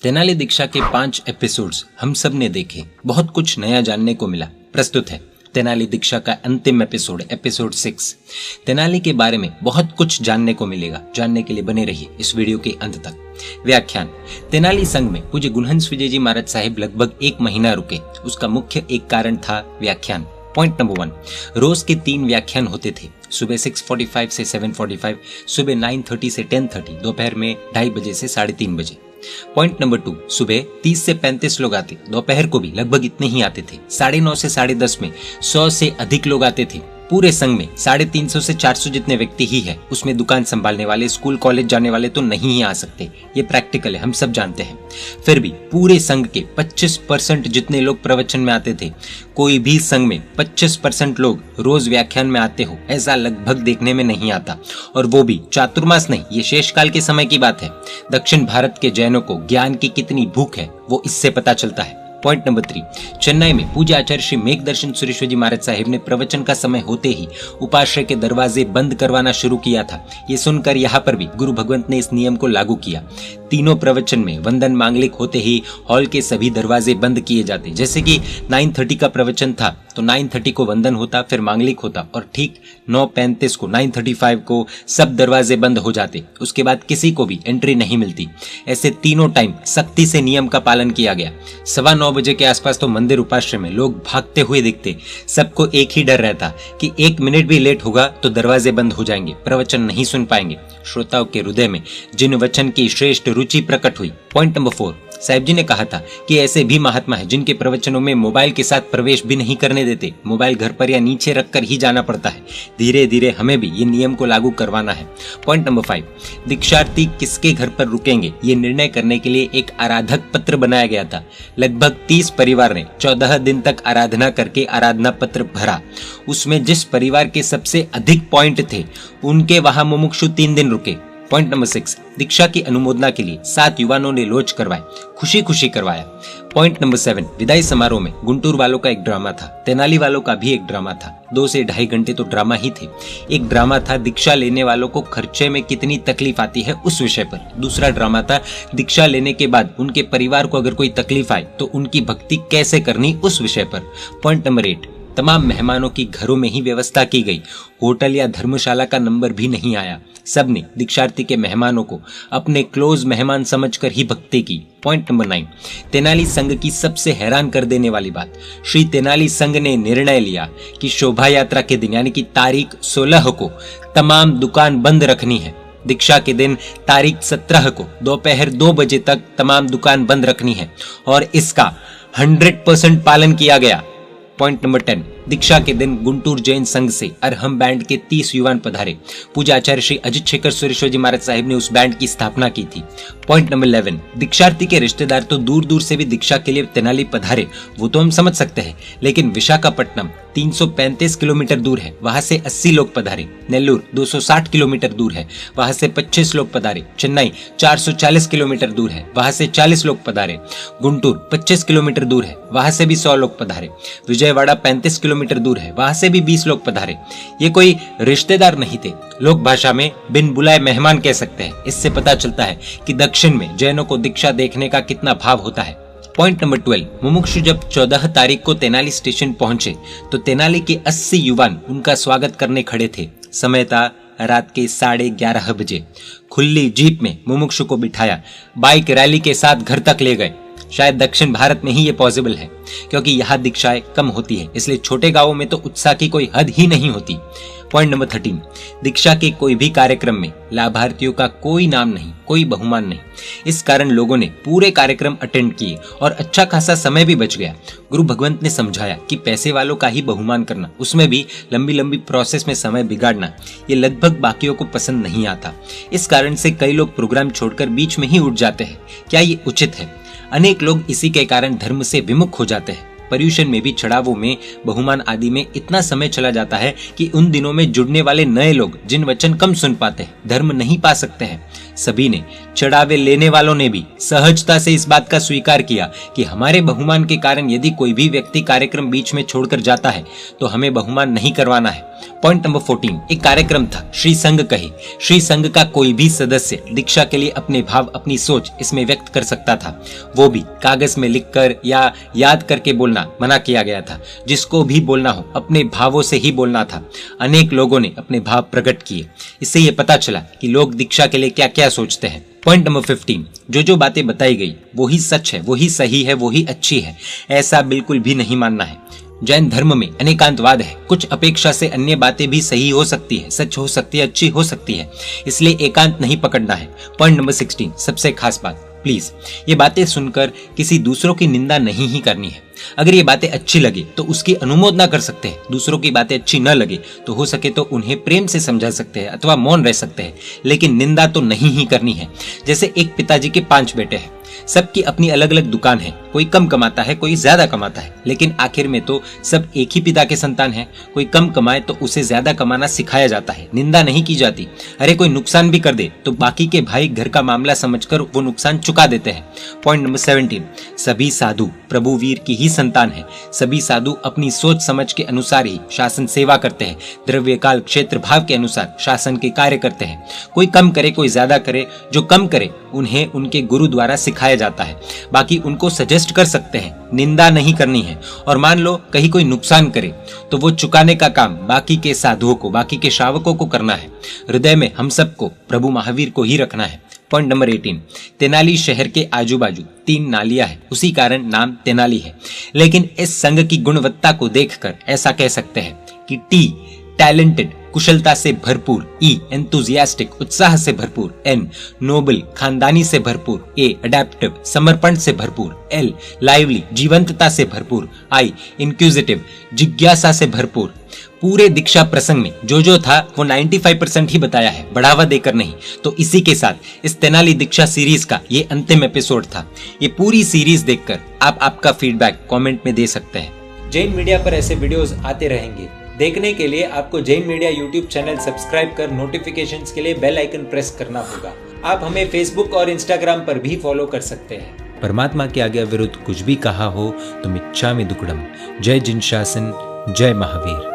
तेनाली दीक्षा के 5 एपिसोड्स हम सब ने देखे, बहुत कुछ नया जानने को मिला। प्रस्तुत है तेनाली दीक्षा का अंतिम एपिसोड 6। तेनाली के बारे में बहुत कुछ जानने को मिलेगा। जानने के लिए बने रहिए इस वीडियो के अंत तक। व्याख्यान। तेनाली संघ में पूज्य गुणहंस विजय जी महाराज साहिब लगभग 1 महीना रुके। उसका मुख्य एक कारण था व्याख्यान। पॉइंट नंबर 1, रोज के 3 व्याख्यान होते थे। सुबह 6:45 से 7:45, सुबह 9:30 से 10:30, दोपहर में 2:30 बजे से 3:30 बजे। पॉइंट नंबर 2, सुबह 30 से 35 लोग आते, दोपहर को भी लगभग इतने ही आते थे। 9:30 से 10:30 में 100 से अधिक लोग आते थे। पूरे संघ में 350 से 400 जितने व्यक्ति ही है, उसमें दुकान संभालने वाले, स्कूल कॉलेज जाने वाले तो नहीं ही आ सकते। ये प्रैक्टिकल है, हम सब जानते हैं। फिर भी पूरे संघ के 25% जितने लोग प्रवचन में आते थे। कोई भी संघ में 25% लोग रोज व्याख्यान में आते हो, ऐसा लगभग देखने में नहीं आता। और वो भी चातुर्मास नहीं, ये शेषकाल के समय की बात है। दक्षिण भारत के जैनों को ज्ञान की कितनी भूख है वो इससे पता चलता है। पॉइंट नंबर 3, चेन्नई में पूज्य आचार्य श्री मेघदर्शन सुरेश्वर जी महाराज साहिब ने प्रवचन का समय होते ही उपाश्रय के दरवाजे बंद करवाना शुरू किया था। ये सुनकर यहाँ पर भी गुरु भगवंत ने इस नियम को लागू किया। तीनों प्रवचन में वंदन मांगलिक होते ही हॉल के सभी दरवाजे बंद किए जाते। जैसे कि 9:30 का प्रवचन था तो 9:30 को वंदन होता, फिर मांगलिक होता, और ठीक 9:35 को 9:35 को सब दरवाजे बंद हो जाते। उसके बाद किसी को भी एंट्री नहीं मिलती। ऐसे तीनों टाइम सख्ती से नियम का पालन किया गया। 9:15 बजे के आसपास तो मंदिर उपाश्रय में लोग भागते हुए दिखते। सबको एक ही डर रहता कि 1 मिनट भी लेट होगा तो दरवाजे बंद हो जाएंगे, प्रवचन नहीं सुन पाएंगे। श्रोताओं के हृदय में जिन वचन की श्रेष्ठ रुचि प्रकट हुई। पॉइंट नंबर 4, साहिब जी ने कहा था कि ऐसे भी महात्मा है जिनके प्रवचनों में मोबाइल के साथ प्रवेश भी नहीं करने देते। मोबाइल घर पर या नीचे रखकर ही जाना पड़ता है। धीरे धीरे हमें भी ये नियम को लागू करवाना है। पॉइंट नंबर 5, दीक्षार्थी किसके घर पर रुकेंगे ये निर्णय करने के लिए एक आराधक पत्र बनाया गया था। लगभग 30 परिवार ने 14 दिन तक आराधना करके आराधना पत्र भरा। उसमें जिस परिवार के सबसे अधिक पॉइंट थे उनके वहां मुमुक्षु 3 दिन रुके। पॉइंट नंबर 6, दीक्षा की अनुमोदना के लिए 7 युवानों ने लोच करवाए, खुशी खुशी करवाया। पॉइंट नंबर 7, विदाई समारोह में गुंटूर वालों का एक ड्रामा था, तेनाली वालों का भी एक ड्रामा था। 2 से 2.5 घंटे तो ड्रामा ही थे। एक ड्रामा था दीक्षा लेने वालों को खर्चे में कितनी तकलीफ आती है उस विषय पर। दूसरा ड्रामा था दीक्षा लेने के बाद उनके परिवार को अगर कोई तकलीफ आए तो उनकी भक्ति कैसे करनी उस विषय पर। पॉइंट नंबर 8, तमाम मेहमानों की घरों में ही व्यवस्था की गई। होटल या धर्मशाला का नंबर भी नहीं आया। सबने दीक्षार्थी के मेहमानों को अपने क्लोज मेहमान समझकर ही भक्ति की। पॉइंट नंबर 9, तेनाली संघ की सबसे हैरान कर देने वाली बात, श्री तेनाली संघ ने निर्णय लिया कि शोभा यात्रा के दिन यानी कि तारीख 16 को तमाम दुकान बंद रखनी है। दीक्षा के दिन तारीख 17 को दोपहर 2 बजे तक तमाम दुकान बंद रखनी है और इसका 100% पालन किया गया। पॉइंट नंबर 10, दीक्षा के दिन गुंटूर जैन संघ से अरहम बैंड के 30 युवान पधारे। पूज्य आचार्य श्री अजित शेखर सुरेश्वर जी महाराज साहिब ने उस बैंड की स्थापना की थी। पॉइंट नंबर 11, दीक्षार्थी के रिश्तेदार तो दूर दूर से भी दीक्षा के लिए तेनाली पधारे, वो तो हम समझ सकते हैं, लेकिन विशाखापट्टनम 335 किलोमीटर दूर है, वहां से 80 लोग पधारे। नेल्लूर 260 किलोमीटर दूर है, वहां से 25 लोग पधारे। चेन्नई 440 किलोमीटर दूर है, वहां से 40 लोग पधारे। गुंटूर 25 किलोमीटर दूर है, वहां से भी 100 लोग पधारे। विजयवाड़ा 35 किलोमीटर दूर है, वहां से भी 20 लोग पधारे। ये कोई रिश्तेदार नहीं थे, लोक भाषा में बिन बुलाए मेहमान कह सकते हैं। इससे पता चलता है कि दक्षिण में जैनों को दीक्षा देखने का कितना भाव होता है। पॉइंट नंबर 12, मुमुक्षु जब 14 तारीख को तेनाली स्टेशन पहुंचे तो तेनाली के 80 युवान उनका स्वागत करने खड़े थे। समय था रात के 11:30 बजे। खुली जीप में मुमुक्षु को बिठाया, बाइक रैली के साथ घर तक ले गए। शायद दक्षिण भारत में ही ये पॉसिबल है क्योंकि यहाँ दीक्षाएं कम होती है, इसलिए छोटे गांवों में तो उत्साह की कोई हद ही नहीं होती। पॉइंट नंबर 13, दीक्षा के कोई भी कार्यक्रम में लाभार्थियों का कोई नाम नहीं, कोई बहुमान नहीं। इस कारण लोगों ने पूरे कार्यक्रम अटेंड किए और अच्छा खासा समय भी बच गया। गुरु भगवंत ने समझाया कि पैसे वालों का ही बहुमान करना, उसमें भी लंबी लंबी प्रोसेस में समय बिगाड़ना, ये लगभग बाकियों को पसंद नहीं आता। इस कारण से कई लोग प्रोग्राम छोड़कर बीच में ही उठ जाते हैं। क्या ये उचित है? अनेक लोग इसी के कारण धर्म से विमुख हो जाते हैं। पर्यूषण में भी, चढ़ावों में, बहुमान आदि में इतना समय चला जाता है कि उन दिनों में जुड़ने वाले नए लोग जिन वचन कम सुन पाते हैं, धर्म नहीं पा सकते हैं, सभी ने, चढ़ावे लेने वालों ने भी सहजता से इस बात का स्वीकार किया कि हमारे बहुमान के कारण यदि कोई भी व्यक्ति कार्यक्रम बीच में छोड़कर जाता है तो हमें बहुमान नहीं करवाना है। पॉइंट नंबर 14, एक कार्यक्रम था, श्री संघ कहे। श्री संघ का कोई भी सदस्य दीक्षा के लिए अपने भाव, अपनी सोच इसमें व्यक्त कर सकता था। वो भी कागज में लिखकर या याद करके बोलना मना किया गया था। जिसको भी बोलना हो अपने भावों से ही बोलना था। अनेक लोगों ने अपने भाव प्रकट किए। इससे ये पता चला कि लोग दीक्षा के लिए क्या क्या सोचते हैं। पॉइंट नंबर 15, जो बातें बताई गई वो ही सच है, वो ही सही है, वो ही अच्छी है, ऐसा बिल्कुल भी नहीं मानना है। जैन धर्म में अनेकांतवाद है। कुछ अपेक्षा से अन्य बातें भी सही हो सकती है, सच हो सकती है, अच्छी हो सकती है, इसलिए एकांत नहीं पकड़ना है। पॉइंट नंबर 16, सबसे खास बात, प्लीज ये बातें सुनकर किसी दूसरों की निंदा नहीं ही करनी है। अगर ये बातें अच्छी लगे तो उसकी अनुमोदना कर सकते हैं। दूसरों की बातें अच्छी न लगे तो हो सके तो उन्हें प्रेम से समझा सकते हैं अथवा मौन रह सकते हैं, लेकिन निंदा तो नहीं ही करनी है। जैसे एक पिताजी के 5 बेटे हैं, सबकी अपनी अलग अलग दुकान है, कोई कम कमाता है, कोई ज्यादा कमाता है, लेकिन आखिर में तो सब एक ही पिता के संतान है। कोई कम कमाए तो उसे ज्यादा कमाना सिखाया जाता है, निंदा नहीं की जाती। अरे कोई नुकसान भी कर दे तो बाकी के भाई घर का मामला समझकर वो नुकसान चुका देते हैं। पॉइंट नंबर 17, सभी साधु प्रभु वीर की ही संतान है। सभी साधु अपनी सोच समझ के अनुसार ही शासन सेवा करते हैं, द्रव्य काल क्षेत्र भाव के अनुसार शासन के कार्य करते हैं। कोई कम करे, कोई ज्यादा करे, जो कम करे उन्हें उनके गुरु द्वारा सिखाया जाता है, बाकी उनको सजेस्ट कर सकते हैं, निंदा नहीं करनी है। और मान लो कहीं कोई नुकसान करे तो वो चुकाने का काम बाकी के साधुओं को, बाकी के श्रावकों को करना है। हृदय में हम सबको प्रभु महावीर को ही रखना है। पॉइंट नंबर 18, तेनाली शहर के आजू बाजू 3 नालियां है, उसी कारण नाम तेनाली है। लेकिन इस संघ की गुणवत्ता को देखकर ऐसा कह सकते हैं कि टी टैलेंटेड, कुशलता से भरपूर, ई एंथुजियास्टिक, उत्साह से भरपूर, एन नोबल, खानदानी से भरपूर, ए अडेप्टिव, समर्पण से भरपूर, एल लाइवली, जीवंतता से भरपूर, आई इंक्विजिटिव, जिज्ञासा से भरपूर। पूरे दीक्षा प्रसंग में जो था वो 95% ही बताया है, बढ़ावा देकर नहीं। तो इसी के साथ इस तेनाली दीक्षा सीरीज का ये अंतिम एपिसोड था। ये पूरी सीरीज देखकर आप आपका फीडबैक कमेंट में दे सकते हैं। जैन मीडिया पर ऐसे वीडियोस आते रहेंगे। देखने के लिए आपको Jain media YouTube channel subscribe कर नोटिफिकेशंस के लिए बेल आइकन प्रेस करना होगा। आप हमें फेसबुक और इंस्टाग्राम पर भी फॉलो कर सकते हैं। परमात्मा के आज्ञा विरुद्ध कुछ भी कहा हो तो मिच्छामि दुक्कडम। जय जिन शासन, जय महावीर।